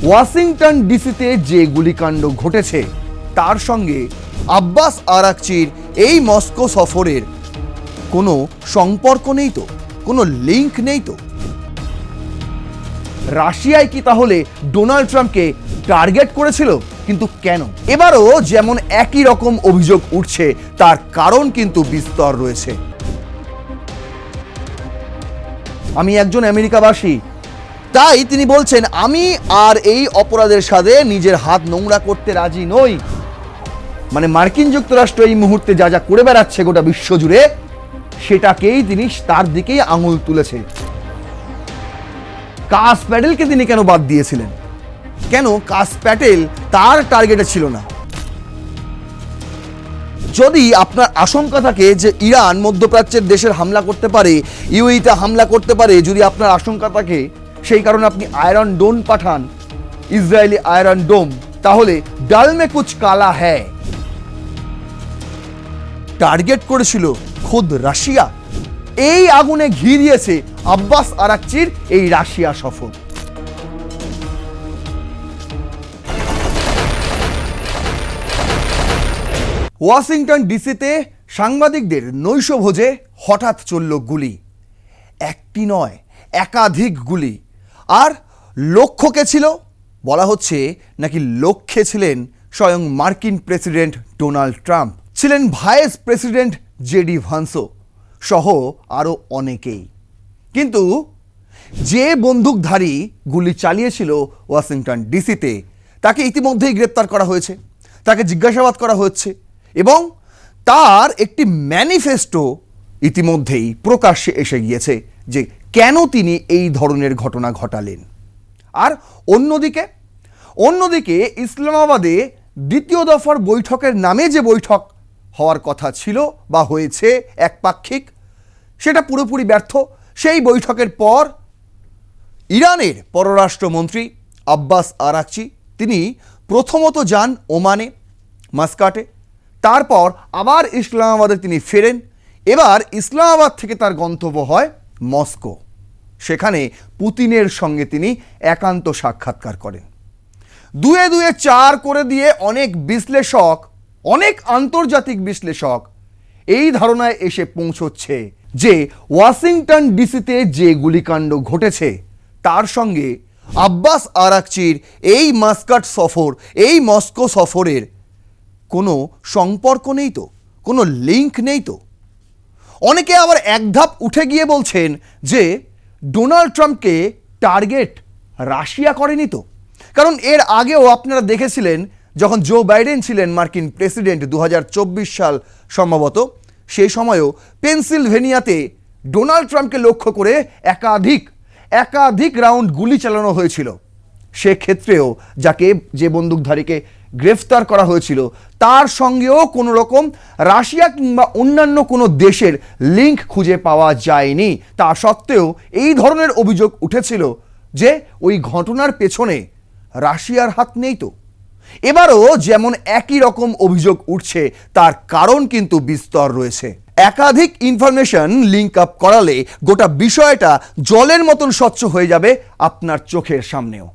Washington ডিসিতে যে গুলিকাণ্ড ঘটেছে তার সঙ্গে আব্বাস আরাকচির এই মস্কো সফরের কোনো সম্পর্ক নেই তো, কোনো লিঙ্ক নেই তো? রাশিয়ায় কি তাহলে ডোনাল্ড ট্রাম্পকে টার্গেট করেছিল? কিন্তু কেন? এবারও যেমন একই রকম অভিযোগ উঠছে, তার কারণ কিন্তু বিস্তর রয়েছে। আমি একজন আমেরিকাবাসী, তাই তিনি বলছেন আমি আর এই অপরাধের সাথে নিজের হাত নোংরা করতে রাজি নই। মানে মার্কিন যুক্তরাষ্ট্র এই মুহূর্তে যা যা করে বেড়াচ্ছে গোটা বিশ্ব জুড়ে, সেটাকেই তিনি তার দিকেই আঙুল তুলেছে। কাস প্যাটেলকে তিনি কেন বাদ দিয়েছিলেন? কেন কাস প্যাটেল তার টার্গেটে ছিল না? যদি আপনার আশঙ্কা থাকে যে ইরান মধ্যপ্রাচ্যের দেশের হামলা করতে পারে, ইউএইতে হামলা করতে পারে, যদি আপনার আশঙ্কা থাকে সেই কারণে আপনি আয়রন ডোম পাঠান, ইসরায়েলি আয়রন ডোম, তাহলে ডাল মে কুছ কালা হ্যায়। টার্গেট করেছিল খুদ রাশিয়া। এই আগুনে ঘি দিয়েছে আব্বাস আরাকচির এই রাশিয়া সফর। ওয়াশিংটন ডিসিতে সাংবাদিকদের নৈশভোজে হঠাৎ চলল গুলি। একটি নয়, একাধিক গুলি। আর লক্ষ্যকে ছিল, বলা হচ্ছে নাকি লক্ষ্যে ছিলেন স্বয়ং মার্কিন প্রেসিডেন্ট ডোনাল্ড ট্রাম্প, ছিলেন ভাইস প্রেসিডেন্ট জেডি ভান্সো সহ আরও অনেকেই। কিন্তু যে বন্দুকধারী গুলি চালিয়েছিল ওয়াশিংটন ডিসিতে, তাকে ইতিমধ্যেই গ্রেপ্তার করা হয়েছে, তাকে জিজ্ঞাসাবাদ করা হচ্ছে এবং তার একটি ম্যানিফেস্টো ইতিমধ্যেই প্রকাশ্যে এসে গিয়েছে যে কেন তিনি এই ধরনের ঘটনা ঘটালেন। আর অন্যদিকে ইসলামাবাদে দ্বিতীয় দফার বৈঠকের নামে যে বৈঠক হওয়ার কথা ছিল বা হয়েছে একপাক্ষিক, সেটা পুরোপুরি ব্যর্থ। সেই বৈঠকের পর ইরানের পররাষ্ট্রমন্ত্রী আব্বাস আরাকচি তিনি প্রথমত যান ওমানে, মাস্কাটে, তারপর আবার ইসলামাবাদে তিনি ফেরেন। এবার ইসলামাবাদ থেকে তার গন্তব্য হয় মস্কো। সেখানে পুতিনের সঙ্গে তিনি একান্ত সাক্ষাৎকার করেন। দুয়ে দুয়ে চার করে দিয়ে অনেক বিশ্লেষক, অনেক আন্তর্জাতিক বিশ্লেষক এই ধারণায় এসে পৌঁছচ্ছে যে ওয়াশিংটন ডিসিতে যে গুলিকাণ্ড ঘটেছে তার সঙ্গে আব্বাস আরাকচির এই মাস্কাট সফর, এই মস্কো সফরের কোনো সম্পর্ক নেই তো, কোনো লিঙ্ক নেই তো? অনেকে আবার এক ধাপ উঠে গিয়ে বলছেন যে ডোনাল্ড ট্রাম্পকে টার্গেট রাশিয়া করেনি তো। কারণ এর আগেও আপনারা দেখেছিলেন যখন জো বাইডেন ছিলেন মার্কিন প্রেসিডেন্ট 2024 সাল সম্ভবত, সেই সময়ও পেনসিলভেনিয়াতে ডোনাল্ড ট্রাম্পকে লক্ষ্য করে একাধিক রাউন্ড গুলি চালানো হয়েছিল। সেক্ষেত্রেও যে বন্দুকধারীকে গ্রেফতার করা হয়েছিল তার সঙ্গেও কোনো রকম রাশিয়া কিংবা অন্যান্য কোনো দেশের লিঙ্ক খুঁজে পাওয়া যায়নি। তা সত্ত্বেও এই ধরনের অভিযোগ উঠেছিল যে ওই ঘটনার পেছনে রাশিয়ার হাত নেই তো। এবারও যেমন একই রকম অভিযোগ উঠছে, তার কারণ কিন্তু বিস্তর রয়েছে। একাধিক ইনফরমেশন লিঙ্ক আপ করালে গোটা বিষয়টা জলের মতন স্বচ্ছ হয়ে যাবে আপনার চোখের সামনেও।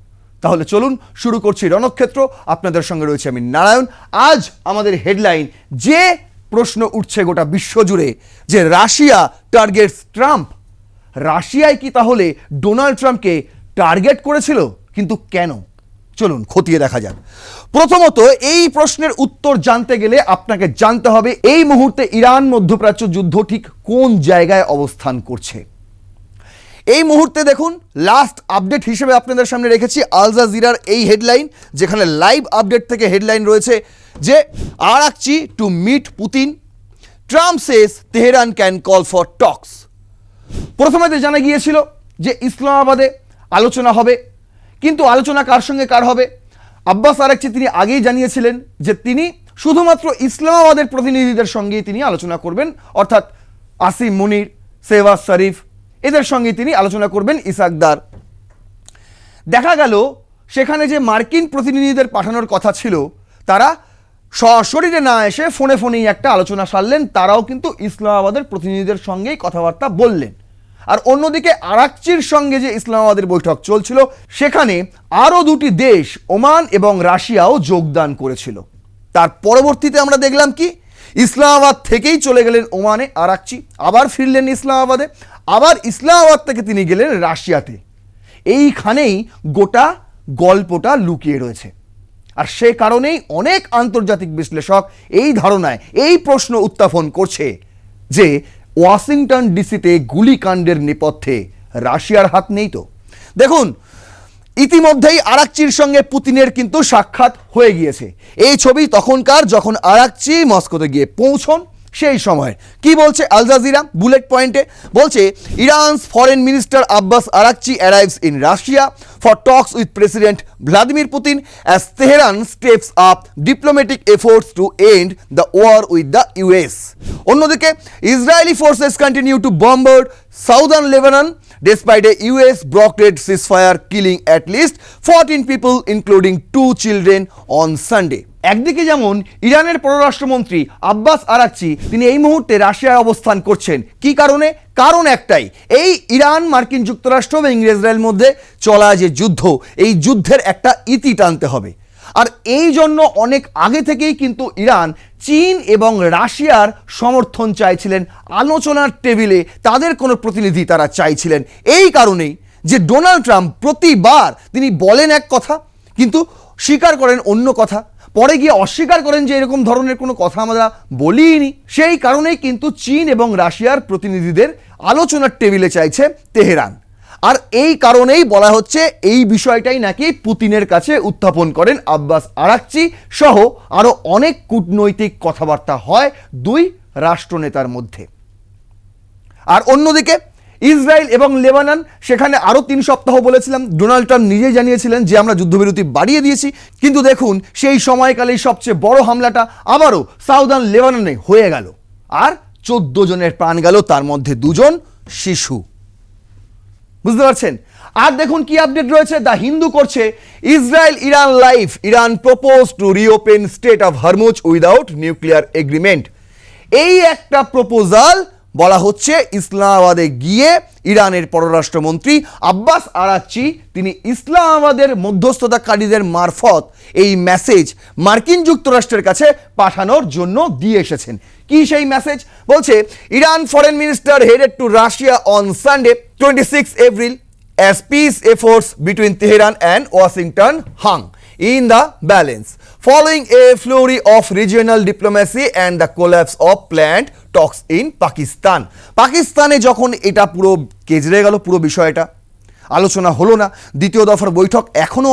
তাহলে চলুন শুরু করছি রণক্ষেত্র। আপনাদের সঙ্গে রয়েছে আমি নারায়ণ। আজ আমাদের হেডলাইন, যে প্রশ্ন উঠছে গোটা বিশ্বজুড়ে যে রাশিয়া টার্গেটস ট্রাম্প। রাশিয়ায় কি তাহলে ডোনাল্ড ট্রাম্পকে টার্গেট করেছিল? কিন্তু কেন? চলুন খতিয়ে দেখা যাক। প্রথমত এই প্রশ্নের উত্তর জানতে গেলে আপনাকে জানতে হবে এই মুহূর্তে ইরান মধ্যপ্রাচ্য যুদ্ধ ঠিক কোন জায়গায় অবস্থান করছে। এই মুহূর্তে দেখুন, লাস্ট আপডেট হিসেবে আপনাদের সামনে রেখেছি আল জাজিরার এই হেডলাইন, যেখানে লাইভ আপডেট থেকে হেডলাইন রয়েছে যে Araghchi to meet Putin, Trump says Tehran can call for talks. প্রথমে জানা গিয়েছিল যে ইসলামাবাদে আলোচনা হবে, কিন্তু আলোচনা কার সঙ্গে কার হবে? আব্বাস আরাকচি তিনি আগেই জানিয়েছিলেন যে তিনি শুধুমাত্র ইসলামাবাদের প্রতিনিধিদের সঙ্গেই তিনি আলোচনা করবেন, অর্থাৎ আসিম মুনির, শেহবাজ শরীফ, এদের সঙ্গে তিনি আলোচনা করবেন, ইসাকদার। দেখা গেল সেখানে যে মার্কিন প্রতিনিধিদের পাঠানোর কথা ছিল তারা সশরীরে না এসে ফোনেই একটা আলোচনা সারলেন। তারাও কিন্তু ইসলামাবাদের প্রতিনিধিদের সঙ্গেই কথাবার্তা বললেন। আর অন্যদিকে আরাকচির সঙ্গে যে ইসলামাবাদের বৈঠক চলছিল সেখানে আরও দুটি দেশ ওমান এবং রাশিয়াও যোগদান করেছিল। তার পরবর্তীতে আমরা দেখলাম কি, ইসলামাবাদ থেকেই চলে গেলেন ওমানে আরাকচি, আবার ফিরলেন ইসলামাবাদে, আবার ইসলামাবাদ থেকে তিনি গেলেন রাশিয়াতে। এইখানেই গোটা গল্পটা লুকিয়ে রয়েছে। আর সে কারণেই অনেক আন্তর্জাতিক বিশ্লেষক এই ধারণায় এই প্রশ্ন উত্থাপন করছে যে ওয়াশিংটন ডিসিতে গুলিকাণ্ডের নেপথ্যে রাশিয়ার হাত নেই তো। দেখুন, ইতিমধ্যেই আরাকচির সঙ্গে পুতিনের কিন্তু সাক্ষাৎ হয়ে গিয়েছে। এই ছবি তখনকার যখন আরাকচি মস্কোতে গিয়ে পৌঁছন সেই সময়। কি বলছে আল জাজিরা বুলেট পয়েন্টে? বলছে Iran's foreign minister Abbas Araghchi arrives in Russia for talks with President Vladimir Putin as Tehran steps up diplomatic efforts to end the war with the US. অন্যদিকে Israeli forces continue to bombard southern Lebanon despite a US brokered ceasefire killing at least 14 people including 2 children on Sunday. একদিকে যেমন ইরানের পররাষ্ট্রমন্ত্রী Abbas Araghchi তিনি এই মুহূর্তে রাশিয়ায় অবস্থান করছেন, কি কারণে? কারণ একটাই, এই ইরান মার্কিন যুক্তরাষ্ট্র এবং ইসরায়েলের মধ্যে চলা যে যুদ্ধ, এই যুদ্ধের একটা ইতি টানতে হবে। আর এই জন্য অনেক আগে থেকেই কিন্তু ইরান চীন এবং রাশিয়ার সমর্থন চাইছিলেন, আলোচনার টেবিলে তাদের কোনো প্রতিনিধি তারা চাইছিলেন। এই কারণেই যে ডোনাল্ড ট্রাম্প প্রতিবার তিনি বলেন এক কথা কিন্তু স্বীকার করেন অন্য কথা, পরে গিয়ে অস্বীকার করেন যে এরকম ধরনের কোনো কথা আমরা বলিনি। সেই কারণেই কিন্তু চীন এবং রাশিয়ার প্রতিনিধিদের আলোচনার টেবিলে চাইছে তেহরান। আর এই কারণেই বলা হচ্ছে এই বিষয়টাই নাকি পুতিনের কাছে উত্থাপন করেন আব্বাস আরাকচি সহ আরও অনেক কূটনৈতিক কথাবার্তা হয় দুই রাষ্ট্রনেতার মধ্যে। আর অন্যদিকে ইসরায়েল এবং লেবানন, সেখানে আরও 3 সপ্তাহ বলেছিলাম, ডোনাল্ড ট্রাম্প নিজেই জানিয়েছিলেন যে আমরা যুদ্ধবিরতি বাড়িয়ে দিয়েছি, কিন্তু দেখুন সেই সময়কালেই সবচেয়ে বড় হামলাটা আবারও সাউদার্ন লেবাননে হয়ে গেল আর 14 জনের প্রাণ গেল, তার মধ্যে 2 জন শিশু। বুঝতে পারছেন? আর দেখুন কি আপডেট রয়েছে, দ্য হিন্দু করছে Israel Iran live, Iran propose to reopen state of Hormuz without nuclear agreement. এই একটা প্রপোজাল বলা হচ্ছে ইসলামাবাদে গিয়ে ইরানের পররাষ্ট্রমন্ত্রী আব্বাস আরাকচি তিনি ইসলামাবাদের মধ্যস্থতাকারীদের মারফত এই মেসেজ মার্কিন যুক্তরাষ্ট্রের কাছে পাঠানোর জন্য দিয়ে এসেছেন। কি সেই মেসেজ? বলছে Iran foreign minister headed two Russia on Sunday 26 April as peace efforts between Tehran and Washington hung in the balance following a flurry of regional diplomacy and the collapse of planned talks in Pakistan. পাকিস্তানে যখন এটা পুরো কেজরে গেল, পুরো বিষয়টা আলোচনা হলো না, দ্বিতীয় দফার বৈঠক এখনো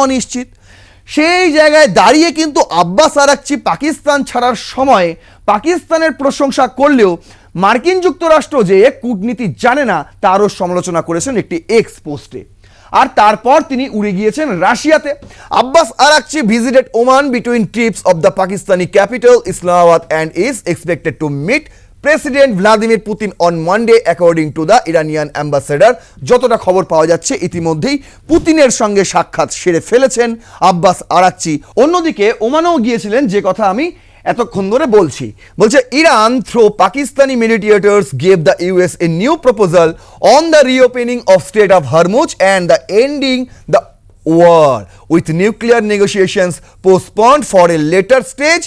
অনিশ্চিত, সেই জায়গায় দাঁড়িয়ে কিন্তু আব্বাস আরাকচি পাকিস্তান ছাড়ার সময় পাকিস্তানের প্রশংসা করলেও মার্কিন যুক্তরাষ্ট্র যে কূটনীতি জানে না তারও সমালোচনা করেছেন একটি এক্স পোস্টে। আর তারপর তিনি উড়ে গিয়েছেন রাশিয়াতে। Abbas Araghchi visited Oman between trips of the Pakistani capital Islamabad and is expected to meet President Vladimir Putin on Monday according to the Iranian ambassador. যতটা খবর পাওয়া যাচ্ছে ইতিমধ্যেই পুতিনের সঙ্গে সাক্ষাৎ সেরে ফেলেছেন আব্বাস আরাকচি। অন্যদিকে ওমানেও গিয়েছিলেন, যে কথা আমি এতক্ষণ ধরে বলছি। বলছে Iran through Pakistani mediators gave the US a new proposal on the reopening of state of Hormuz and the ending the war with nuclear negotiations postponed for a later stage.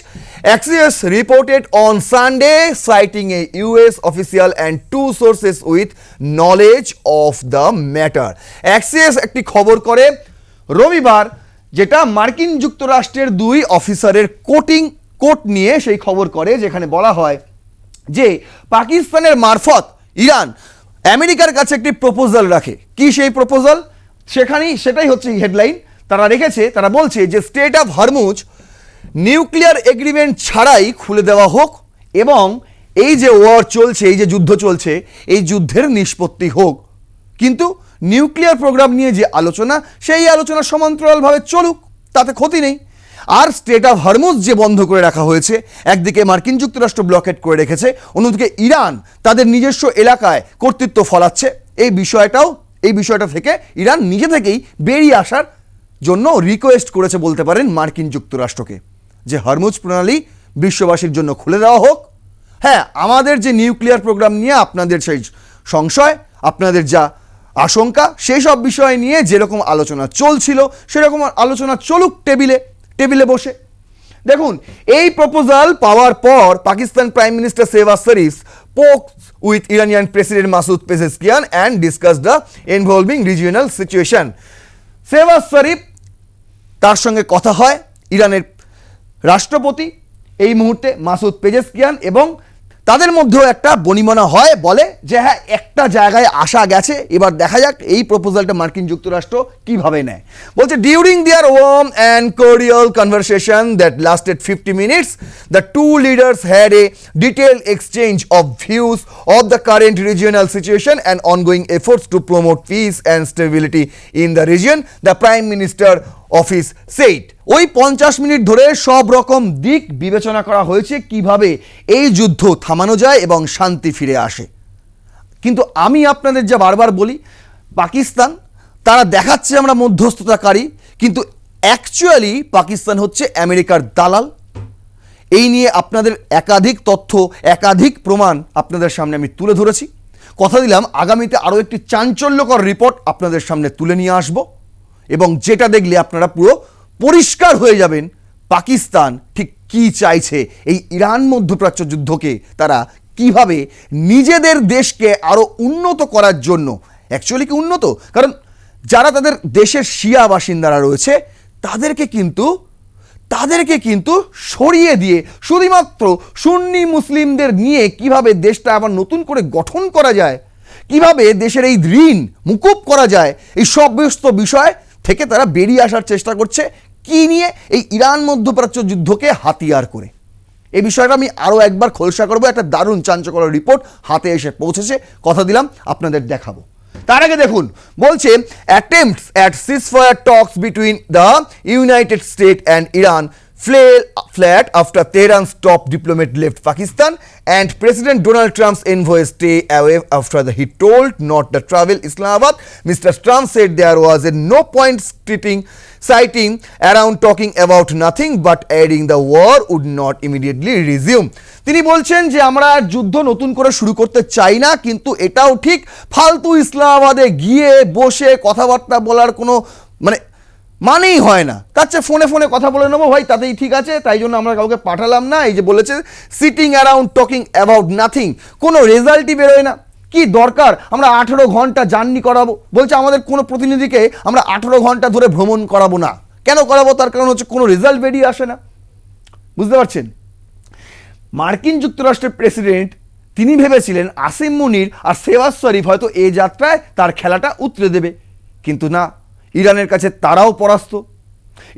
Axios reported on Sunday citing a US official and 2 sources with knowledge of the matter. Axios একটি খবর করে রবিবার, যেটা মার্কিন যুক্তরাষ্ট্রের 2 অফিসারের coat নিয়ে সেই খবর করে, যেখানে বলা হয় যে পাকিস্তানের মারফত ইরান আমেরিকার কাছে একটি প্রপোজাল রাখে। কি সেই প্রপোজাল? সেটাই হচ্ছে হেডলাইন তারা রেখেছে। তারা বলছে যে state of Hormuz nuclear agreement ছাড়াই খুলে দেওয়া হোক এবং এই যে ওয়ার চলছে, এই যে যুদ্ধ চলছে, এই যুদ্ধের নিষ্পত্তি হোক, কিন্তু নিউক্লিয়ার প্রোগ্রাম নিয়ে যে আলোচনা, সেই আলোচনা সমান্তরালভাবে চলুক, তাতে ক্ষতি নেই। আর স্টেট অফ হরমুজ যে বন্ধ করে রাখা হয়েছে, একদিকে মার্কিন যুক্তরাষ্ট্র ব্লকেট করে রেখেছে, অন্যদিকে ইরান তাদের নিজস্ব এলাকায় কর্তৃত্ব ফলাচ্ছে, এই বিষয়টা থেকে ইরান নিজে থেকেই বেরিয়ে আসার জন্য রিকোয়েস্ট করেছে বলতে পারেন মার্কিন যুক্তরাষ্ট্রকে, যে হরমুজ প্রণালী বিশ্ববাসীর জন্য খুলে দেওয়া হোক। হ্যাঁ, আমাদের যে নিউক্লিয়ার প্রোগ্রাম নিয়ে আপনাদের সেই সংশয়, আপনাদের যা আশঙ্কা, সেই সব বিষয় নিয়ে যেরকম আলোচনা চলছিল সেরকম আলোচনা চলুক টেবিলে বসে। দেখুন, এই প্রপোজাল পাওয়ার পর Pakistan prime minister Shehbaz Sharif spoke with Iranian President Masoud Pezeshkian and discussed the involving regional situation. Shehbaz Sharif তার সঙ্গে কথা হয় ইরানের রাষ্ট্রপতি এই মুহূর্তে মাসুদ পেজেশকিয়ান, এবং তাদের মধ্যেও একটা বনিমনা হয়, বলে যে হ্যাঁ একটা জায়গায় আসা গেছে, এবার দেখা যাক এই প্রপোজালটা মার্কিন যুক্তরাষ্ট্র কিভাবে নেয়। বলছে during their warm and cordial conversation that lasted 50 minutes, the two leaders had a detailed exchange of views of the current regional situation and ongoing efforts to promote peace and stability in the region, the Prime Minister office said. ওই 50 minute ধরে সব রকম দিক বিবেচনা করা হয়েছে কিভাবে এই যুদ্ধ থামানো যায় এবং শান্তি ফিরে আসে। কিন্তু আমি আপনাদের যা বারবার বলি, পাকিস্তান তারা দেখাচ্ছে আমরা মধ্যস্থতাকারী, কিন্তু অ্যাকচুয়ালি পাকিস্তান হচ্ছে আমেরিকার দালাল। এই নিয়ে আপনাদের একাধিক তথ্য, একাধিক প্রমাণ আপনাদের সামনে আমি তুলে ধরেছি। কথা দিলাম আগামীতে আরও একটি চাঞ্চল্যকর রিপোর্ট আপনাদের সামনে তুলে নিয়ে আসবো, এবং যেটা দেখলে আপনারা পুরো পরিষ্কার হয়ে যাবেন পাকিস্তান ঠিক কি চাইছে, এই ইরান মধ্যপ্রাচ্য যুদ্ধকে তারা কিভাবে নিজেদের দেশকে আরও উন্নত করার জন্য, অ্যাকচুয়ালি কি উন্নত, কারণ যারা তাদের দেশের শিয়া বাসিন্দারা রয়েছে তাদেরকে কিন্তু সরিয়ে দিয়ে শুধুমাত্র সুন্নি মুসলিমদের নিয়ে কিভাবে দেশটা আবার নতুন করে গঠন করা যায়, কিভাবে দেশের এই ঋণ মুকুব করা যায়, এই সমস্ত বিষয় থেকে তারা বেরিয়ে আসার চেষ্টা করছে। কি নিয়ে? এই ইরান মধ্যপ্রাচ্য যুদ্ধকে হাতিয়ার করে। এই বিষয়টা আমি আরও একবার খোলসা করবো, একটা দারুণ চাঞ্চল্যকর রিপোর্ট হাতে এসে পৌঁছেছে, কথা দিলাম আপনাদের দেখাবো। তার আগে দেখুন, বলছে attempts at ceasefire talks between the United States and Iran fell flat after Tehran's top diplomat left Pakistan, and President Donald Trump's envoy stay away after he told not to travel Islamabad. Mr. Trump said there was no point citing around talking about nothing, but adding the war would not immediately resume. তিনি বলছেন যে আমরা যুদ্ধ নতুন করে শুরু করতে চাই না, কিন্তু এটাও ঠিক ফালতু ইসলামাবাদে গিয়ে বসে কথাবার্তা বলার কোনো মানেই হয় না, তার চেয়ে ফোনে কথা বলে নেবো ভাই, তাতেই ঠিক আছে, তাই জন্য আমরা কাউকে পাঠালাম না। এই যে বলেছে sitting around talking about nothing, কোনো রেজাল্টই বেরোয় না। কি দরকার আমরা 18 ঘন্টা জার্নি করাবো? বলছে আমাদের কোনো প্রতিনিধিকে আমরা 18 ঘন্টা ধরে ভ্রমণ করাবো না। কেন করাবো? তার কারণ হচ্ছে কোনো রেজাল্ট বেরিয়ে আসে না। বুঝতে পারছেন? মার্কিন যুক্তরাষ্ট্রের প্রেসিডেন্ট তিনি ভেবেছিলেন আসিম মুনির আর শেহবাজ শরীফ হয়তো এই যাত্রায় তার খেলাটা উতরে দেবে, কিন্তু না, ইরানের কাছে তারাও পরাস্ত।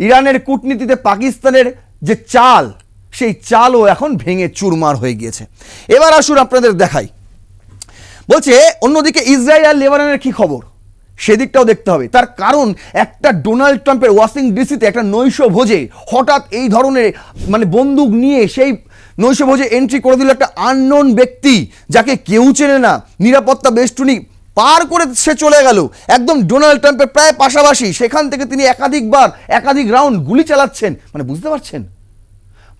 ইরানের কূটনীতিতে পাকিস্তানের যে চাল, সেই চালও এখন ভেঙে চুরমার হয়ে গিয়েছে। এবার আসুন আপনাদের দেখাই। বলছে অন্যদিকে ইসরায়েল আর লেবাননের কি খবর, সেদিকটাও দেখতে হবে। তার কারণ একটা ডোনাল্ড ট্রাম্পের ওয়াশিংটন ডিসিতে একটা নৈশ ভোজে হঠাৎ এই ধরনের বন্দুক নিয়ে সেই নৈশ ভোজে এন্ট্রি করে দিল একটা আননোন ব্যক্তি, যাকে কেউ চেনে না, নিরাপত্তা বেষ্টনী পার করে সে চলে গেল একদম ডোনাল্ড ট্রাম্পের প্রায় পাশাপাশি। সেখান থেকে তিনি একাধিক রাউন্ড গুলি চালাচ্ছেন।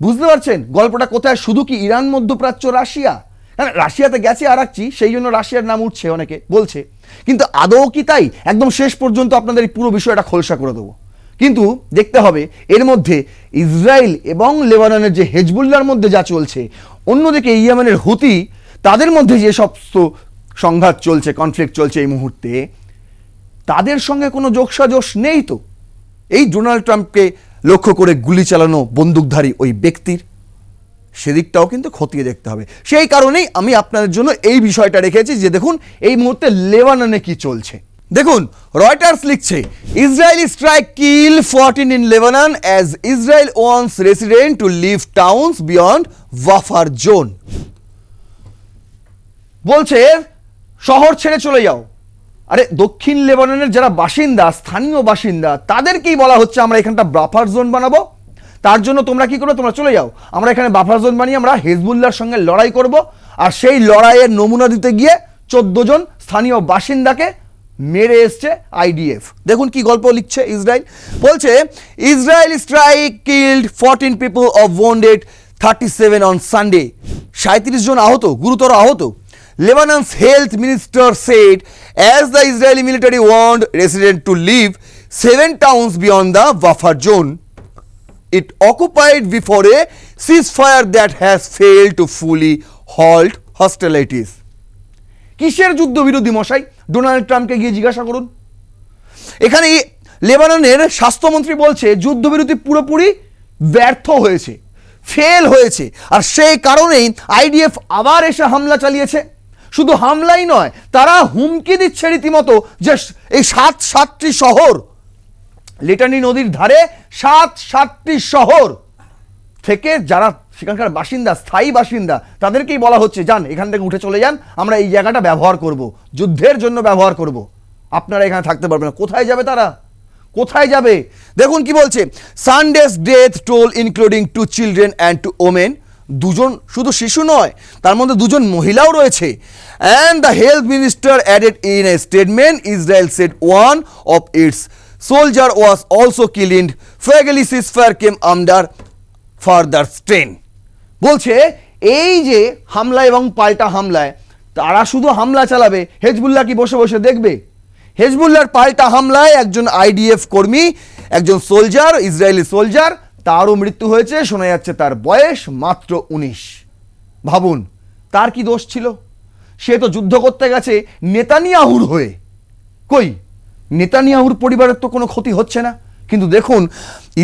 বুঝতে পারছেন গল্পটা কোথায়? শুধু কি ইরান মধ্যপ্রাচ্য, রাশিয়া? হ্যাঁ, রাশিয়াতে গেছে আরাকচি, সেই জন্য রাশিয়ার নাম উঠছে অনেকে বলছে, কিন্তু আদৌ কি তাই? একদম শেষ পর্যন্ত আপনাদের এই পুরো বিষয়টা খোলসা করে দেবো। কিন্তু দেখতে হবে এর মধ্যে ইসরায়েল এবং লেবাননের যে হেজবুল্লাহর মধ্যে যা চলছে, অন্যদিকে ইয়েমেনের হুতি, তাদের মধ্যে যে সমস্ত সংঘাত চলছে, কনফ্লিক্ট চলছে এই মুহূর্তে, তাদের সঙ্গে কোনো যোগসাযোগ নেই তো এই ডোনাল্ড ট্রাম্পকে লক্ষ্য করে গুলি চালানো বন্দুকধারী ওই ব্যক্তির। সেদিকটাও কিন্তু খতিয়ে দেখতে হবে। সেই কারণেই আমি আপনাদের জন্য এই বিষয়টা রেখেছি যে দেখুন এই মুহূর্তে লেবাননে কি চলছে। দেখুন, রয়টার্স লিখছে Israeli strike kill 14 in Lebanon as Israel wants resident to leave towns beyond buffer zone. বলছে শহর ছেড়ে চলে যাও। আরে দক্ষিণ লেবাননের যারা বাসিন্দা, স্থানীয় বাসিন্দা, তাদেরকেই বলা হচ্ছে আমরা এখানটা বাফার জোন বানাবো, তার জন্য তোমরা কি করো, তোমরা চলে যাও। আমরা এখানে বাফার জোন বানিয়ে আমরা হেজবুল্লাহর সঙ্গে লড়াই করব। আর সেই লড়াইয়ের নমুনা দিতে গিয়ে 14 জন স্থানীয় বাসিন্দাকে মেরে এসছে আইডিএফ। দেখুন কি গল্প লিখছে ইসরায়েল। বলছে Israel strike killed 14 people of wounded 37 on Sunday। 37 জন আহত, গুরুতর আহত। Lebanon's health minister said as the Israeli military warned residents to leave 7 towns beyond the buffer zone it occupied before a ceasefire that has failed to fully halt hostilities. কিসের যুদ্ধবিরোধী মশাই? Donald ট্রাম্পকে গিয়ে জিজ্ঞাসা করুন। এখানে লেবাননের স্বাস্থ্যমন্ত্রী বলছে যুদ্ধবিরতি পুরোপুরি ব্যর্থ হয়েছে, ফেল হয়েছে, আর সেই কারণেই আইডিএফ আবার এসে হামলা চালিয়েছে। শুধু হামলাই নয়, তারা হুমকি দিচ্ছে রীতিমতো যে এই 7টি শহর, লিটানি নদীর ধারে 7টি শহর থেকে যারা সেখানকার বাসিন্দা, স্থায়ী বাসিন্দা, তাদেরকেই বলা হচ্ছে যান এখান থেকে উঠে চলে যান, আমরা এই জায়গাটা ব্যবহার করব, যুদ্ধের জন্য ব্যবহার করব, আপনারা এখানে থাকতে পারবেন না। কোথায় যাবে তারা? কোথায় যাবে? দেখুন কি বলছে, Sunday's death toll including 2 children and 2 women, দুজন শুধু শিশু নয়, তার মধ্যে 2জন মহিলাও রয়েছে। And the health minister added in a statement Israel said one of its soldier was also killed fragile ceasefire came under further strain. বলছে এই যে হামলা এবং পাল্টা হামলায় তারা শুধু হামলা চালাবে, হেজবুল্লাহ কি বসে বসে দেখবে? হেজবুল্লাহর পাল্টা হামলায় একজন আইডিএফ কর্মী, একজন সোলজার, ইসরায়েলি সোলজার, তারও মৃত্যু হয়েছে। শোনা যাচ্ছে তার বয়স মাত্র 19। ভাবুন তার কি দোষ ছিল? সে তো যুদ্ধ করতে গেছে নেতানিয়াহুর হয়ে। কই নেতানিয়াহুর পরিবারের তো কোনো ক্ষতি হচ্ছে না, কিন্তু দেখুন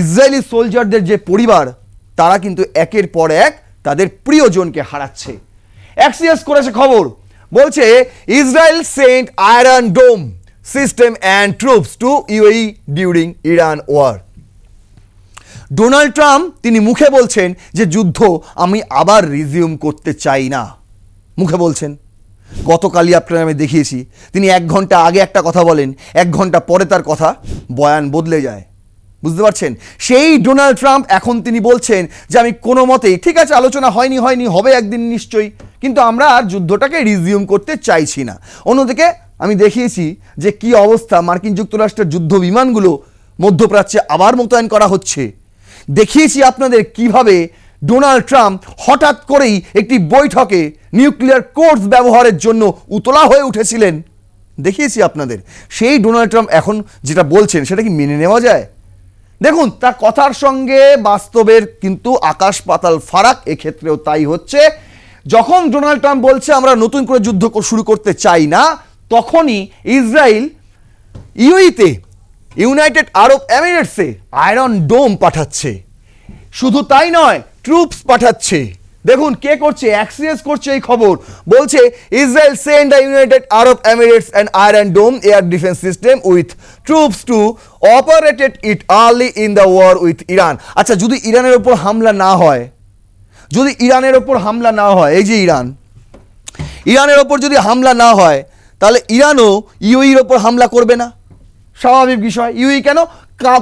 ইসরায়েলি সোলজারদের যে পরিবার, তারা কিন্তু একের পর এক তাদের প্রিয়জনকে হারাচ্ছে। অ্যাক্সিয়াস করেছে খবর, বলছে Israel sent Iron Dome system and troops to UAE during Iran war. Donald Trump তিনি মুখে বলছেন যে যুদ্ধ আমি আবার রিজিউম করতে চাই না, মুখে বলছেন। গতকালই আপনারা আমি দেখিয়েছি তিনি 1 ঘন্টা আগে একটা কথা বলেন, 1 ঘন্টা পরে তার কথা বয়ান বদলে যায়। বুঝতে পারছেন? সেই ডোনাল্ড ট্রাম্প এখন তিনি বলছেন যে আমি কোনো মতেই, ঠিক আছে আলোচনা হয়নি হবে একদিন নিশ্চয়ই, কিন্তু আমরা আর যুদ্ধটাকে রিজিউম করতে চাইছি না। অন্যদিকে আমি দেখিয়েছি যে কি অবস্থা, মার্কিন যুক্তরাষ্ট্রের যুদ্ধ বিমানগুলো মধ্যপ্রাচ্যে আবার মোতায়েন করা হচ্ছে। দেখিয়েছি আপনাদের কিভাবে ডোনাল্ড ট্রাম্প হঠাৎ করেই একটি বৈঠকে নিউক্লিয়ার কোর্স ব্যবহারের জন্য উতলা হয়ে উঠেছিলেন, দেখিয়েছি আপনাদের। সেই ডোনাল্ড ট্রাম্প এখন যেটা বলছেন সেটা কি মেনে নেওয়া যায়? দেখুন তার কথার সঙ্গে বাস্তবের কিন্তু আকাশ পাতাল ফারাক, এক্ষেত্রেও তাই হচ্ছে। যখন ডোনাল্ড ট্রাম্প বলছে আমরা নতুন করে যুদ্ধ শুরু করতে চাই না, তখনই ইসরায়েল ইউএইতে, ইউনাইটেড আরব এমিরেটসে আয়রন ডোম পাঠাচ্ছে। শুধু তাই নয়, ট্রুপস পাঠাচ্ছে। দেখুন কে করছে, অ্যাক্সিয়াস করছে এই খবর, বলছে Israel send the United Arab Emirates and Iron Dome air defence system with troops to operated it early in the war with Iran. আচ্ছা যদি ইরানের ওপর হামলা না হয়, যদি ইরানের ওপর হামলা না হয়, এই যে ইরানের ওপর যদি হামলা না হয়, তাহলে ইরানও ইউএইর ওপর হামলা করবে না, স্বাভাবিক বিষয়। ইউএই কেন,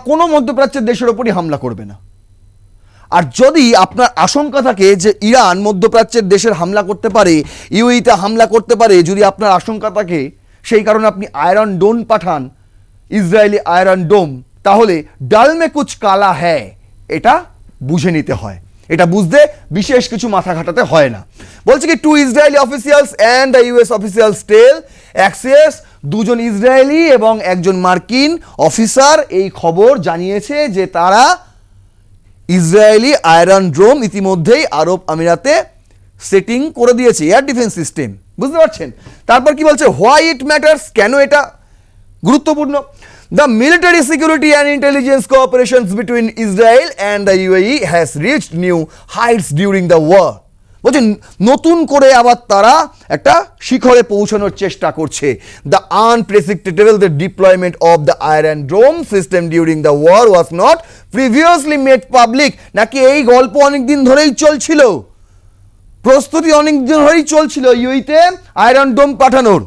কোনো মধ্যপ্রাচ্যের দেশের ওপরই হামলা করবে না। আর যদি আপনার আশঙ্কা থাকে যে ইরান মধ্যপ্রাচ্যের দেশের হামলা করতে পারে, ইউএইতে হামলা করতে পারে, যদি আপনার আশঙ্কা থাকে, সেই কারণে আপনি আয়রন ডোম পাঠান, ইসরায়েলি আয়রন ডোম, তাহলে ডাল মে কুছ কালা হ্যায়, এটা বুঝে নিতে হয়। এটা বুঝতে বিশেষ কিছু মাথা ঘাটাতে হয় না। বলছে কি 2 Israeli officials and the US officials tell Axios, 2জন ইসরায়েলি এবং একজন মার্কিন অফিসার এই খবর জানিয়েছে যে তারা ইসরায়েলি আয়রন ডোম ইতিমধ্যেই আরব আমিরাতে সেটিং করে দিয়েছে, এয়ার ডিফেন্স সিস্টেম। বুঝতে পারছেন? তারপর কি বলছে, হোয়াই ইট ম্যাটার্স, কেন এটা গুরুত্বপূর্ণ। The military security and intelligence cooperations between Israel and the UAE has reached new heights during the war. বলছেন নতুন করে আবার তারা একটা শিখরে পৌঁছানোর চেষ্টা করছে। The unpredictable deployment of the Iron Dome system during the war was not previously made public. নাকি এই গল্প অনেক দিন ধরেই চলছিল, প্রস্তুতি অনেক দিন ধরেই চলছিল ইউএইতে আয়রন ডোম পাঠানোর,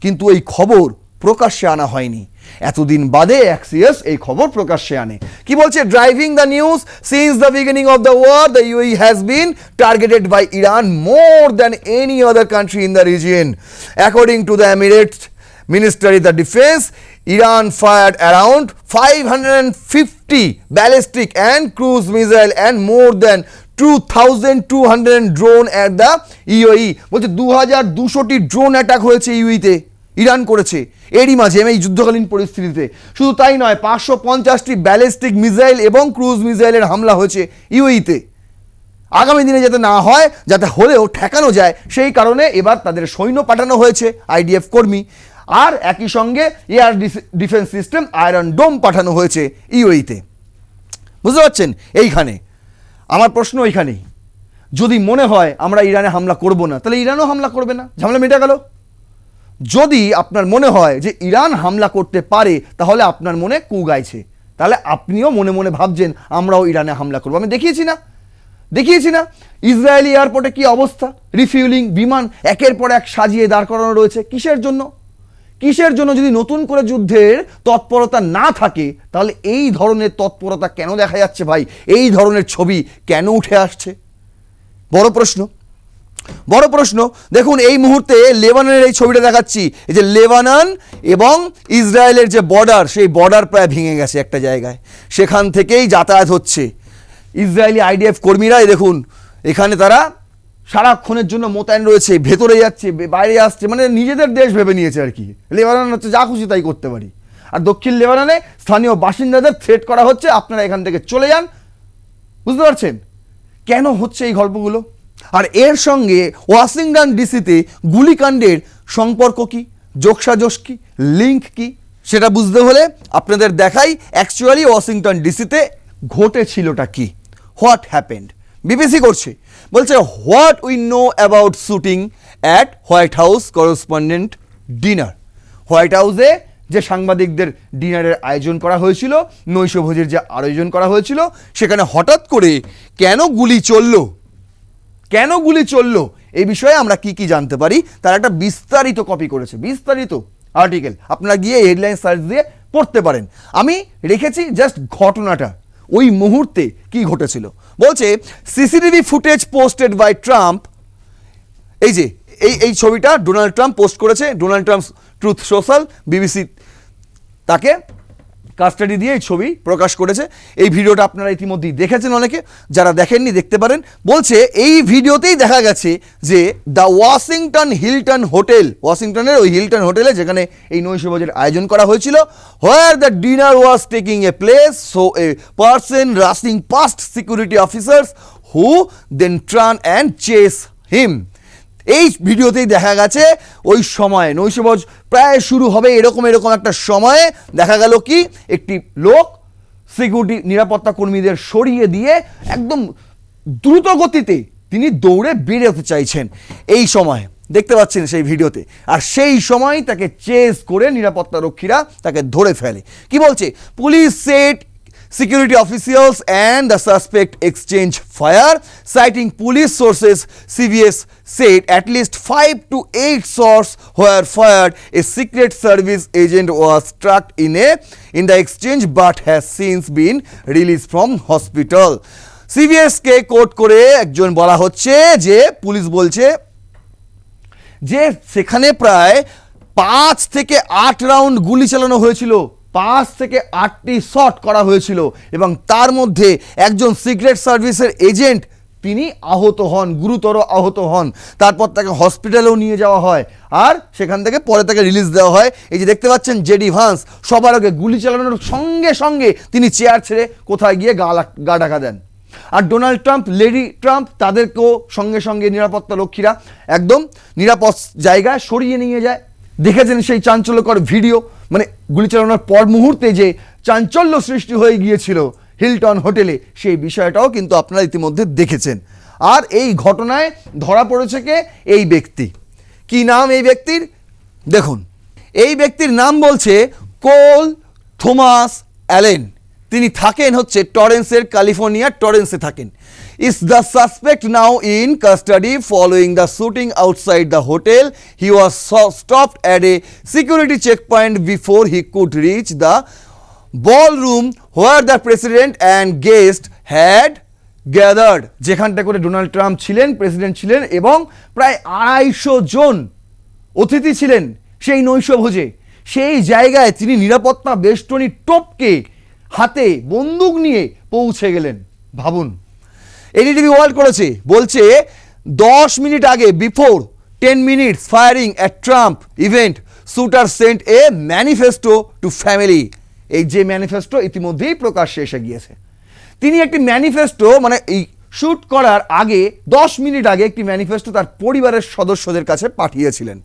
কিন্তু এই খবর প্রকাশ্যে আনা হয়নি। এতদিন বাদে অ্যাক্সিয়াস এই খবর প্রকাশ্যে আনে। কি বলছে, driving the news since the beginning of the war the UAE has been targeted by Iran more than any other country in the region. According to the Emirates ministry the defence, Iran fired around 550 ballistic and cruise missile and more than 2200 drone at the UAE, বলছে 2200টি drone attack হয়েছে ইউইতে, Iran করেছে এরই মাঝে এই যুদ্ধকালীন পরিস্থিতিতে। শুধু তাই নয়, 550টি ব্যালিস্টিক মিসাইল এবং ক্রুজ মিসাইলের হামলা হয়েছে ইউএইতে। আগামী দিনে যাতে না হয়, যাতে হলেও ঠেকানো যায়, সেই কারণে এবার তাদের সৈন্য পাঠানো হয়েছে, আইডিএফ কর্মী, আর একই সঙ্গে এয়ার ডিফেন্স সিস্টেম আয়রন ডোম পাঠানো হয়েছে ইউএইতে। বুঝতে পারছেন? এইখানে আমার প্রশ্ন এইখানেই, যদি মনে হয় আমরা ইরানে হামলা করব না, তাহলে ইরানও হামলা করবে না, ঝামেলা মিটে গেল। যদি আপনার মনে হয় যে ইরান হামলা করতে পারে, তাহলে আপনার মনে কু গাইছে, তাহলে আপনিও মনে মনে ভাবছেন আমরাও ইরানে হামলা করবো। আমি দেখিয়েছি না ইসরায়েলি এয়ারপোর্টে কি অবস্থা, রিফিউলিং বিমান একের পর এক সাজিয়ে দাঁড় করানো রয়েছে। কিসের জন্য? যদি নতুন করে যুদ্ধের তৎপরতা না থাকে, তাহলে এই ধরনের তৎপরতা কেন দেখা যাচ্ছে ভাই? এই ধরনের ছবি কেন উঠে আসছে? বড় প্রশ্ন। দেখুন, এই মুহূর্তে লেবাননের এই ছবিটা দেখাচ্ছি, এই যে লেবানন এবং ইসরায়েলের যে বর্ডার, সেই বর্ডার প্রায় ভেঙে গেছে একটা জায়গায়, সেখান থেকেই যাতায়াত হচ্ছে ইসরায়েলি আইডিএফ কর্মীরা। দেখুন, এখানে তারা সারাক্ষণের জন্য মোতায়েন রয়েছে, ভেতরে যাচ্ছে, বাইরে আসছে, মানে নিজেদের দেশ ভেবে নিয়েছে আর কি। লেবানন হচ্ছে যা খুশি তাই করতে পারি। আর দক্ষিণ লেবাননে স্থানীয় বাসিন্দাদের থ্রেট করা হচ্ছে, আপনারা এখান থেকে চলে যান। বুঝতে পারছেন কেন হচ্ছে এই গল্পগুলো? আর এর সঙ্গে ওয়াশিংটন ডিসিতে গুলিকাণ্ডের সম্পর্ক কি, যোগসাজশ কি, লিঙ্ক কি, সেটা বুঝতে হলে আপনাদের দেখাই অ্যাকচুয়ালি ওয়াশিংটন ডিসিতে ঘটেছিলটা কি। What happened? বিবিসি করছে, বলছে what we know about shooting at white house correspondent dinner. White হাউসে যে সাংবাদিকদের ডিনারের আয়োজন করা হয়েছিল, নৈশভোজের যে আয়োজন করা হয়েছিল, সেখানে হঠাৎ করে কেন গুলি চললো এই বিষয়ে আমরা কি জানতে পারি, তার একটা বিস্তারিত কপি করেছে, বিস্তারিত আর্টিকেল, আপনারা গিয়ে হেডলাইন সার্চ দিয়ে পড়তে পারেন। আমি রেখেছি জাস্ট ঘটনাটা, ওই মুহূর্তে কি ঘটেছিল। বলছে CCTV footage posted by Trump, এই যে এই ছবিটা ডোনাল্ড ট্রাম্প পোস্ট করেছে, Donald Trump Truth Social, BBC তাকে কাস্টাডি দিয়ে এই ছবি প্রকাশ করেছে। এই ভিডিওটা আপনারা ইতিমধ্যেই দেখেছেন, অনেকে যারা দেখেননি দেখতে পারেন। বলছে এই ভিডিওতেই দেখা গেছে যে দ্য হিলটন হোটেল, ওয়াশিংটনের ওই হিলটন হোটেলে যেখানে এই নৈশভোজের আয়োজন করা হয়েছিল, where the dinner was taking a place, so a person rushing past security officers who then turn and chase him. এই ভিডিওতেই দেখা গেছে ওই সময় নৈশভোজ প্রায় শুরু হবে, এরকম একটা সময়ে দেখা গেল কি একটি লোক সিকিউরিটি নিরাপত্তা কর্মীদের সরিয়ে দিয়ে একদম দ্রুত গতিতে তিনি দৌড়ে বেরোতে চাইছেন। এই সময় দেখতে পাচ্ছেন সেই ভিডিওতে, আর সেই সময় তাকে চেস করে নিরাপত্তা রক্ষীরা তাকে ধরে ফেলে। কি বলছে? Police said security officials and the suspect exchanged fire. Citing police sources, CBS said at least 5 to 8 shots were fired. A secret service agent was struck in the exchange but has since been released from hospital. CBS কে quote করে একজন বলা হচ্ছে যে police বলছে যে সেখানে প্রায় 5 থেকে 8 রাউন্ড গুলি চালানো হয়েছিল, 5 থেকে 8টি শট করা হয়েছিল, এবং তার মধ্যে একজন সিক্রেট সার্ভিসের এজেন্ট তিনি আহত হন, গুরুতর আহত হন। তারপর তাকে হসপিটালেও নিয়ে যাওয়া হয়, আর সেখান থেকে পরে তাকে রিলিজ দেওয়া হয়। এই যে দেখতে পাচ্ছেন জেডি ভান্স সবার আগে গুলি চালানোর সঙ্গে সঙ্গে তিনি চেয়ার ছেড়ে কোথায় গিয়ে গা ঢাকা দেন। আর ডোনাল্ড ট্রাম্প, লেডি ট্রাম্প, তাদেরকেও সঙ্গে সঙ্গে নিরাপত্তা রক্ষীরা একদম নিরাপদ জায়গায় সরিয়ে নিয়ে যায়। দেখেছেন সেই চাঞ্চল্যকর ভিডিও, মানে গুলি চালানোর পর মুহূর্তে যে চাঞ্চল্য সৃষ্টি হয়ে গিয়েছিল হিলটন হোটেলে, সেই বিষয়টাও কিন্তু আপনারা ইতিমধ্যে দেখেছেন। আর এই ঘটনায় ধরা পড়েছে কে? এই ব্যক্তি। কি নাম এই ব্যক্তির? দেখুন, এই ব্যক্তির নাম বলছে কোল থমাস অ্যালেন। তিনি থাকেন হচ্ছে টরেন্সের, ক্যালিফোর্নিয়ার টরেন্সে থাকেন। Is the suspect now in custody following the shooting outside the hotel? He was stopped at a security checkpoint before he could reach the ballroom where the president and guests had gathered. যেখানটা করে Donald Trump ছিলেন, president ছিলেন, এবং প্রায় 250 জন অতিথি ছিলেন সেই নৈশভোজে। সেই জায়গায় তিনি নিরাপত্তা বেষ্টনী টপকে হাতে বন্দুক নিয়ে পৌঁছে গেলেন। ভাবুন, এনডিটিভি ওয়ার্ল্ড করেছে, বলছে 10 মিনিট আগে, before 10 minutes firing at Trump event, shooter sent a manifesto to family. এই যে ম্যানিফেস্টো ইতিমধ্যেই প্রকাশ্যে এসে গিয়েছে। তিনি একটি ম্যানিফেস্টো, মানে এই শ্যুট করার আগে 10 মিনিট আগে একটি ম্যানিফেস্টো তার পরিবারের সদস্যদের কাছে পাঠিয়েছিলেন।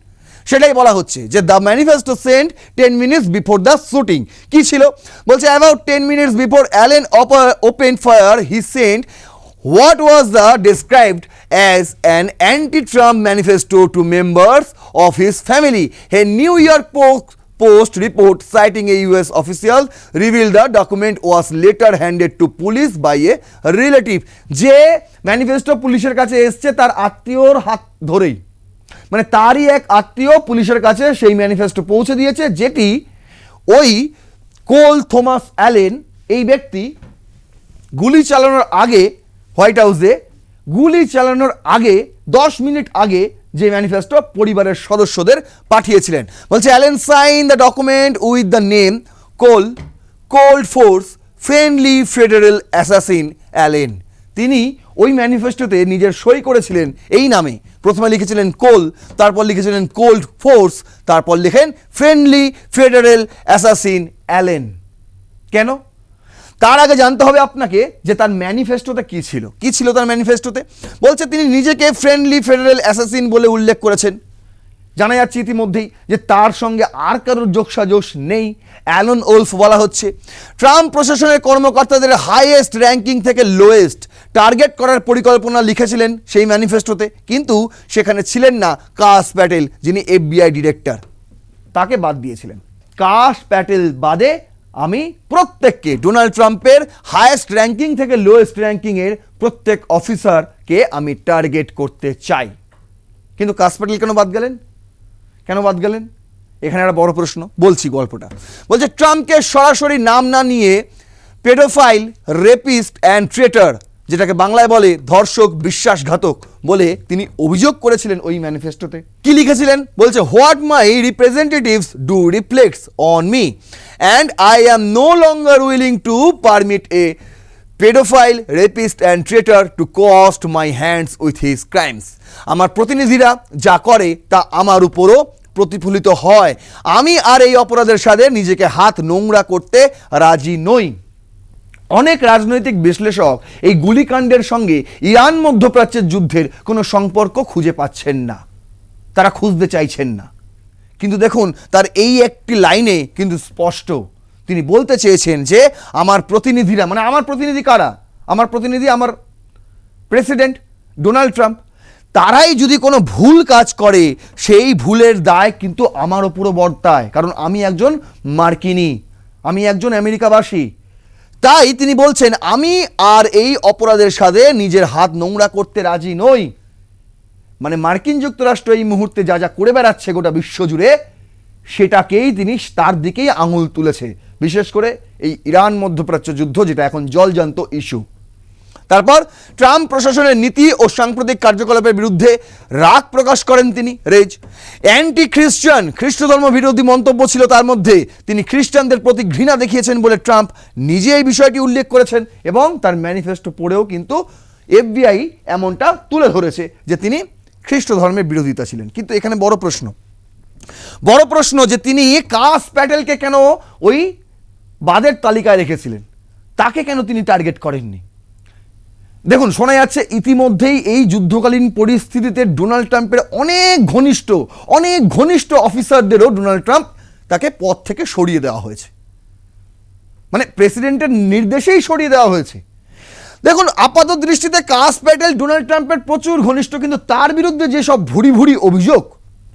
সেটাই বলা হচ্ছে যে the manifesto sent 10 minutes before the shooting. কি ছিল? বলছে about 10 minutes before Allen open fire he sent what was the described as an anti-Trump manifesto to members of his family. A New York Post report citing a US official revealed the document was later handed to police by a relative. যে manifesto পুলিশের কাছে এসছে তার আত্মীয়র হাত ধরেই, মানে তারই এক আত্মীয় পুলিশের কাছে সেই ম্যানিফেস্টো পৌঁছে দিয়েছে, যেটি ওই কোল থমাস অ্যালেন এই ব্যক্তি গুলি চালানোর আগে, হোয়াইট হাউসে গুলি চালানোর আগে 10 মিনিট আগে যে ম্যানিফেস্টো পরিবারের সদস্যদের পাঠিয়েছিলেন। বলছে Allen sign the document with the name cold force friendly federal assassin Allen. তিনি ওই ম্যানিফেস্টোতে নিজের সই করেছিলেন এই নামে। প্রথমে লিখেছিলেন কোল, তারপর লিখেছিলেন কোল্ড ফোর্স, তারপর লিখেন ফ্রেন্ডলি ফেডারেল অ্যাসাসিন অ্যালেন। কেন? তার আগে জানতে হবে আপনাকে যে তার ম্যানিফেস্টোতে কি ছিল। কি ছিল তার ম্যানিফেস্টোতে? বলছে তিনি নিজেকে ফ্রেন্ডলি ফেডারেল অ্যাসাসিন বলে উল্লেখ করেছেন। জানা যাচ্ছে ইতিমধ্যেই যে তার সঙ্গে আর কারোর যোগসাজশ নেই। অ্যালন ওলফ বলা হচ্ছে। ট্রাম্প প্রশাসনের কর্মকর্তাদের হাইয়েস্ট র্যাঙ্কিং থেকে লোয়েস্ট টার্গেট করার পরিকল্পনা লিখেছিলেন সেই ম্যানিফেস্টোতে, কিন্তু সেখানে ছিলেন না কাশ প্যাটেল, যিনি FBI ডিরেক্টর। তাকে বাদ দিয়েছিলেন। কাশ প্যাটেল বাদে আমি প্রত্যেককে, ডোনাল্ড ট্রাম্পের হায়েস্ট র্যাঙ্কিং থেকে লোয়েস্ট র্যাঙ্কিংয়ের প্রত্যেক অফিসারকে আমি টার্গেট করতে চাই। কিন্তু কাশ প্যাটেল কেন বাদ গেলেন? কেন বাদ গেলেন? এখানে একটা বড় প্রশ্ন। বলছি গল্পটা। বলছে ট্রাম্পকে সরাসরি নাম না নিয়ে পেডোফাইল, রেপিস্ট অ্যান্ড ট্রেটার, যেটাকে বাংলায় বলে ধর্ষক, বিশ্বাসঘাতক বলে তিনি অভিযোগ করেছিলেন ওই ম্যানিফেস্টোতে। কি লিখেছিলেন? বলছে what my representatives do reflects on me and I am no longer willing to permit a paedophile, rapist and traitor to coat my hands with his crimes. আমার প্রতিনিধিরা যা করে তা আমার উপরও প্রতিফলিত হয়। আমি আর এই অপরাধের সাথে নিজেকে হাত নোংরা করতে রাজি নই। অনেক রাজনৈতিক বিশ্লেষক এই গুলিকাণ্ডের সঙ্গে ইরান মধ্যপ্রাচ্যের যুদ্ধের কোনো সম্পর্ক খুঁজে পাচ্ছেন না, তারা খুঁজতে চাইছেন না। কিন্তু দেখুন তার এই একটি লাইনে কিন্তু স্পষ্ট তিনি বলতে চেয়েছেন যে আমার প্রতিনিধিরা, মানে আমার প্রতিনিধি কারা? আমার প্রতিনিধি আমার প্রেসিডেন্ট ডোনাল্ড ট্রাম্প। তারাই যদি কোনো ভুল কাজ করে সেই ভুলের দায় কিন্তু আমার ওপরও বর্তায়, কারণ আমি একজন মার্কিনী, আমি একজন আমেরিকাবাসী। তাই তিনি বলছেন আমি আর এই অপরাধের সাথে নিজের হাত নোংরা করতে রাজি নই। মানে মার্কিন যুক্তরাষ্ট্র এই মুহূর্তে যা যা করে বেড়াচ্ছে গোটা বিশ্বজুড়ে, সেটাকেই তিনি তার দিকেই আঙুল তুলেছে, বিশেষ করে এই ইরান মধ্যপ্রাচ্য যুদ্ধ, যেটা এখন জলজান্ত ইস্যু। তারপর ট্রাম্প প্রশাসনের নীতি ও সাম্প্রতিক কার্যকলাপের বিরুদ্ধে রাগ প্রকাশ করেন তিনি। রেজ অ্যান্টি খ্রিস্টান, খ্রিস্ট ধর্ম বিরোধী মন্তব্য ছিল তার মধ্যে। তিনি খ্রিস্টানদের প্রতি ঘৃণা দেখিয়েছেন বলে ট্রাম্প নিজে এই বিষয়টি উল্লেখ করেছেন এবং তার ম্যানিফেস্টো পড়েও কিন্তু FBI এমনটা তুলে ধরেছে যে তিনি খ্রিস্ট ধর্মের বিরোধিতা ছিলেন। কিন্তু এখানে বড় প্রশ্ন যে তিনি কাশ প্যাটেলকে কেন ওই বাদের তালিকায় রেখেছিলেন, তাকে কেন তিনি টার্গেট করেননি? দেখুন শোনা যাচ্ছে ইতিমধ্যেই এই যুদ্ধকালীন পরিস্থিতিতে ডোনাল্ড ট্রাম্পের অনেক ঘনিষ্ঠ অফিসারদেরও ডোনাল্ড ট্রাম্প তাকে পদ থেকে সরিয়ে দেওয়া হয়েছে, মানে প্রেসিডেন্টের নির্দেশেই সরিয়ে দেওয়া হয়েছে। দেখুন আপাত দৃষ্টিতে কাশ প্যাটেল ডোনাল্ড ট্রাম্পের প্রচুর ঘনিষ্ঠ, কিন্তু তার বিরুদ্ধে যেসব ভুরি অভিযোগ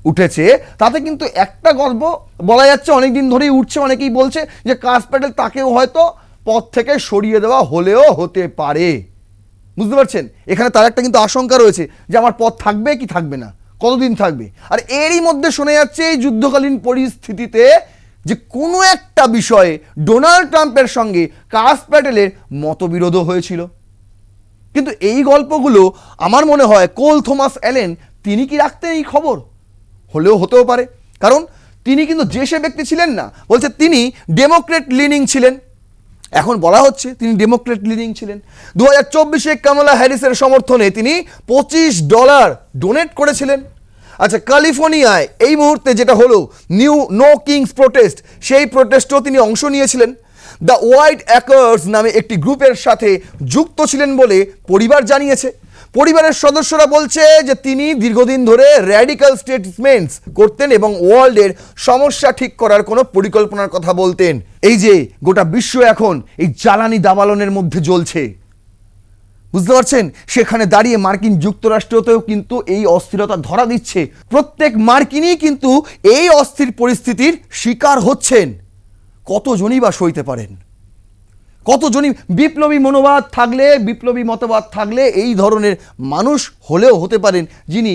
উঠেছে তাতে কিন্তু একটা গল্প বলা যাচ্ছে অনেকদিন ধরেই উঠছে, অনেকেই বলছে যে কাশ প্যাটেল তাকেও হয়তো পদ থেকে সরিয়ে দেওয়া হলেও হতে পারে। বুঝতে পারছেন? এখানে তার একটা কিন্তু আশঙ্কা রয়েছে যে আমার পদ থাকবে কি থাকবে না, কতদিন থাকবে। আর এরই মধ্যে শোনা যাচ্ছে এই যুদ্ধকালীন পরিস্থিতিতে যে কোনো একটা বিষয়ে ডোনাল্ড ট্রাম্পের সঙ্গে কাশ প্যাটেলের মতবিরোধও হয়েছিল। কিন্তু এই গল্পগুলো আমার মনে হয় কোল থমাস অ্যালেন তিনি কি রাখতেন এই খবর? হলেও হতেও পারে, কারণ তিনি কিন্তু যে সে ব্যক্তি ছিলেন না। বলছে তিনি ডেমোক্রেট লিনিং ছিলেন, এখন বলা হচ্ছে তিনি ডেমোক্রেট লিডিং ছিলেন। 2024-এ কামালা হ্যারিসের সমর্থনে তিনি $25 ডোনেট করেছিলেন। আচ্ছা, ক্যালিফোর্নিয়ায় এই মুহূর্তে যেটা হলো নিউ নো কিংস প্রোটেস্ট, সেই প্রোটেস্টেও তিনি অংশ নিয়েছিলেন। দ্য হোয়াইট অ্যাকার্স নামে একটি গ্রুপের সাথে যুক্ত ছিলেন বলে পরিবার জানিয়েছে। পরিবারের সদস্যরা বলছে যে তিনি দীর্ঘদিন ধরে র্যাডিক্যাল স্টেটমেন্টস করতেন এবং ওয়ার্ল্ডের সমস্যা ঠিক করার কোনো পরিকল্পনার কথা বলতেন। এই যে গোটা বিশ্ব এখন এই জ্বালানি দাবালনের মধ্যে জ্বলছে, বুঝতে পারছেন, সেখানে দাঁড়িয়ে মার্কিন যুক্তরাষ্ট্রতেও কিন্তু এই অস্থিরতা ধরা দিচ্ছে। প্রত্যেক মার্কিনই কিন্তু এই অস্থির পরিস্থিতির শিকার হচ্ছেন। কতজনই বা সইতে পারেন? কতজনই বিপ্লবী মনোভাব থাকলে, বিপ্লবী মতবাদ থাকলে এই ধরনের মানুষ হলেও হতে পারেন যিনি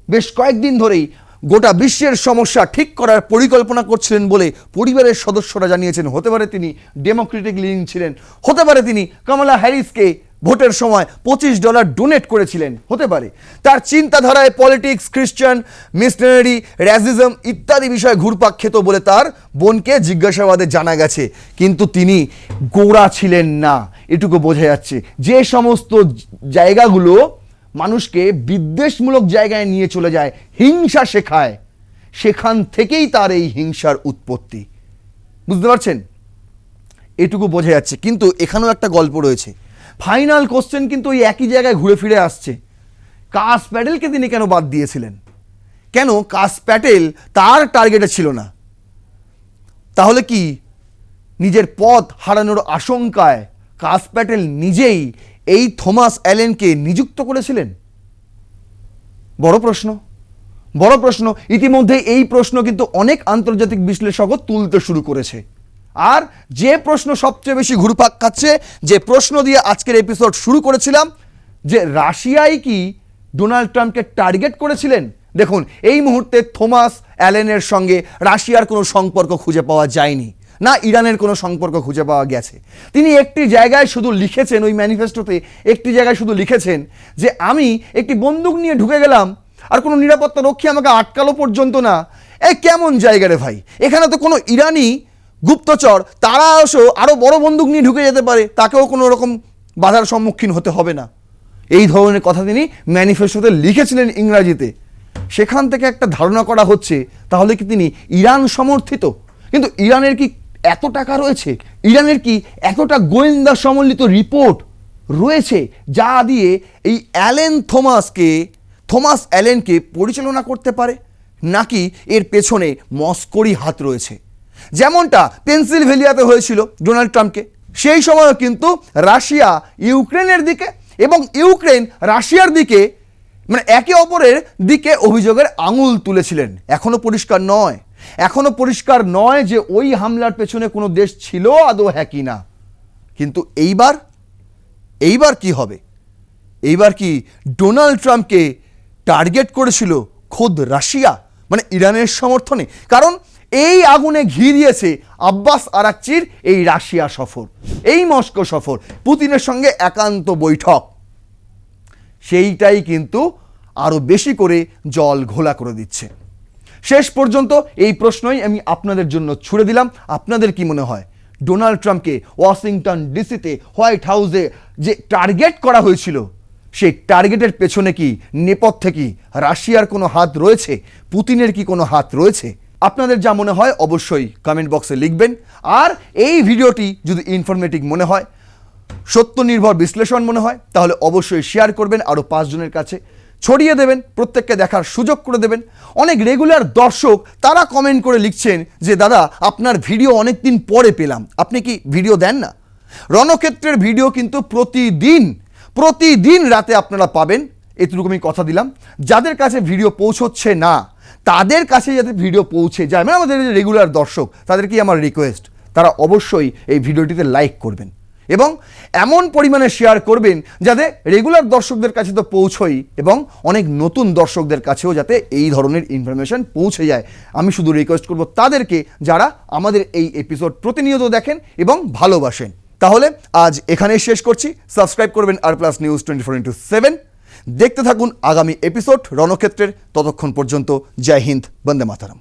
বেশ কয়েকদিন ধরেই গোটা বিশ্বের সমস্যা ঠিক করার পরিকল্পনা করছিলেন বলে পরিবারের সদস্যরা জানিয়েছেন। হতে পারে তিনি ডেমোক্রেটিক লিডিং ছিলেন, হতে পারে তিনি কামালা হ্যারিসকে ভোটের সময় $25 ডোনেট করেছিলেন, হতে পারে তার চিন্তাধারায় পলিটিক্স, খ্রিস্টান মিশনারি, র্যাসিজম ইত্যাদি বিষয় ঘুরপাক খেত বলে তার বোনকে জিজ্ঞাসাবাদে জানা গেছে। কিন্তু তিনি গোঁড়া ছিলেন না, এটুকু বোঝা যাচ্ছে। যে সমস্ত জায়গাগুলো মানুষকে বিদ্বেষমূলক জায়গায় নিয়ে চলে যায়, হিংসা শেখায়, সেখান থেকেই তার এই হিংসার উৎপত্তি, বুঝতে পারছেন? এটুকু বোঝা যাচ্ছে। কিন্তু এখানেও একটা গল্প রয়েছে। ফাইনাল কোশ্চেন কিন্তু ওই একই জায়গায় ঘুরে ফিরে আসছে। কাস প্যাটেলকে তিনি কেন বাদ দিয়েছিলেন? কেন কাস প্যাটেল তার টার্গেটে ছিল না? তাহলে কি নিজের পদ হারানোর আশঙ্কায় কাস প্যাটেল নিজেই এই থমাস অ্যালেনকে নিযুক্ত করেছিলেন? বড় প্রশ্ন, বড় প্রশ্ন। ইতিমধ্যে এই প্রশ্ন কিন্তু অনেক আন্তর্জাতিক বিশ্লেষকও তুলতে শুরু করেছে। আর যে প্রশ্ন সবচেয়ে বেশি ঘুরপাক খাচ্ছে, যে প্রশ্ন দিয়ে আজকের এপিসোড শুরু করেছিলাম, যে রাশিয়াই কি ডোনাল্ড ট্রাম্পকে টার্গেট করেছিলেন? দেখুন, এই মুহূর্তে থমাস অ্যালেনের সঙ্গে রাশিয়ার কোনো সম্পর্ক খুঁজে পাওয়া যায়নি, না ইরানের কোনো সম্পর্ক খুঁজে পাওয়া গেছে। তিনি একটি জায়গায় শুধু লিখেছেন, ওই ম্যানিফেস্টোতে একটি জায়গায় শুধু লিখেছেন যে আমি একটি বন্দুক নিয়ে ঢুকে গেলাম আর কোনো নিরাপত্তা রক্ষী আমাকে আটকালো পর্যন্ত না। এই কেমন জায়গা রে ভাই? এখানে তো কোনো ইরানি গুপ্তচর তারা আরও বড় বন্দুক নিয়ে ঢুকে যেতে পারে, তাকেও কোনো রকম বাধার সম্মুখীন হতে হবে না। এই ধরনের কথা তিনি ম্যানিফেস্টোতে লিখেছিলেন ইংরাজিতে। সেখান থেকে একটা ধারণা করা হচ্ছে তাহলে কি তিনি ইরান সমর্থিত? কিন্তু ইরানের কি এত টাকা রয়েছে? ইরানের কি এতটা গোয়েন্দা সমন্বিত রিপোর্ট রয়েছে যা দিয়ে এই থমাস অ্যালেনকে পরিচালনা করতে পারে? নাকি এর পেছনে মস্করি হাত রয়েছে? যেমনটা পেনসিলভেনিয়াতে হয়েছিল ডোনাল্ড ট্রাম্পকে, সেই সময়ও কিন্তু রাশিয়া ইউক্রেনের দিকে এবং ইউক্রেন রাশিয়ার দিকে, মানে একে অপরের দিকে অভিযোগের আঙুল তুলেছিলেন। এখনো পরিষ্কার নয় যে ওই হামলার পেছনে কোনো দেশ ছিল আদৌ, হ্যাঁ কি না। কিন্তু এইবার কি হবে? এইবার কি ডোনাল্ড ট্রাম্পকে টার্গেট করেছিল খোদ রাশিয়া, মানে ইরানের সমর্থনে? কারণ এই আগুনে ঘি দিয়েছে আব্বাস আরাকচির এই রাশিয়া সফর, এই মস্কো সফর, পুতিনের সঙ্গে একান্ত বৈঠক, সেইটাই কিন্তু আরও বেশি করে জল ঘোলা করে দিচ্ছে। শেষ পর্যন্ত এই প্রশ্নই আমি আপনাদের জন্য ছুড়ে দিলাম। আপনাদের কি মনে হয় ডোনাল্ড ট্রাম্পকে ওয়াশিংটন ডিসিতে, হোয়াইট হাউসে যে টার্গেট করা হয়েছিল, সেই টার্গেটের পেছনে কি, নেপথ্যে কি রাশিয়ার কোনো হাত রয়েছে? পুতিনের কি কোনো হাত রয়েছে? আপনাদের যা মনে হয় অবশ্যই কমেন্ট বক্সে লিখবেন। আর এই ভিডিওটি যদি ইনফরমেটিভ মনে হয়, সত্য নির্ভর বিশ্লেষণ মনে হয়, তাহলে অবশ্যই শেয়ার করবেন, আরও 5 জনের কাছে ছড়িয়ে দেবেন, প্রত্যেককে দেখার সুযোগ করে দেবেন। অনেক রেগুলার দর্শক তারা কমেন্ট করে লিখছেন যে দাদা আপনার ভিডিও অনেক দিন পরে পেলাম, আপনি কি ভিডিও দেন না? রণক্ষেত্রের ভিডিও কিন্তু প্রতিদিন রাতে আপনারা পাবেন, এটুকু আমি কথা দিলাম। যাদের কাছে ভিডিও পৌঁছচ্ছে না তাদের কাছে যাতে ভিডিও পৌঁছে যায়, মানে আমাদের রেগুলার দর্শক, তাদেরকে আমার রিকোয়েস্ট, তারা অবশ্যই এই ভিডিওটিতে লাইক করবেন এবং এমন পরিমাণে শেয়ার করবেন যাতে রেগুলার দর্শকদের কাছে তো পৌঁছই এবং অনেক নতুন দর্শকদের কাছেও যাতে এই ধরনের ইনফরমেশন পৌঁছে যায়। আমি শুধু রিকোয়েস্ট করব তাদেরকে যারা আমাদের এই এপিসোড প্রতিনিয়ত দেখেন এবং ভালোবাসেন। তাহলে আজ এখানেই শেষ করছি। সাবস্ক্রাইব করবেন আর+ নিউজ 24x7। দেখতে থাকুন আগামী এপিসোড রণক্ষেত্রের। ততক্ষণ পর্যন্ত জয় হিন্দ, বন্দে মাতরম।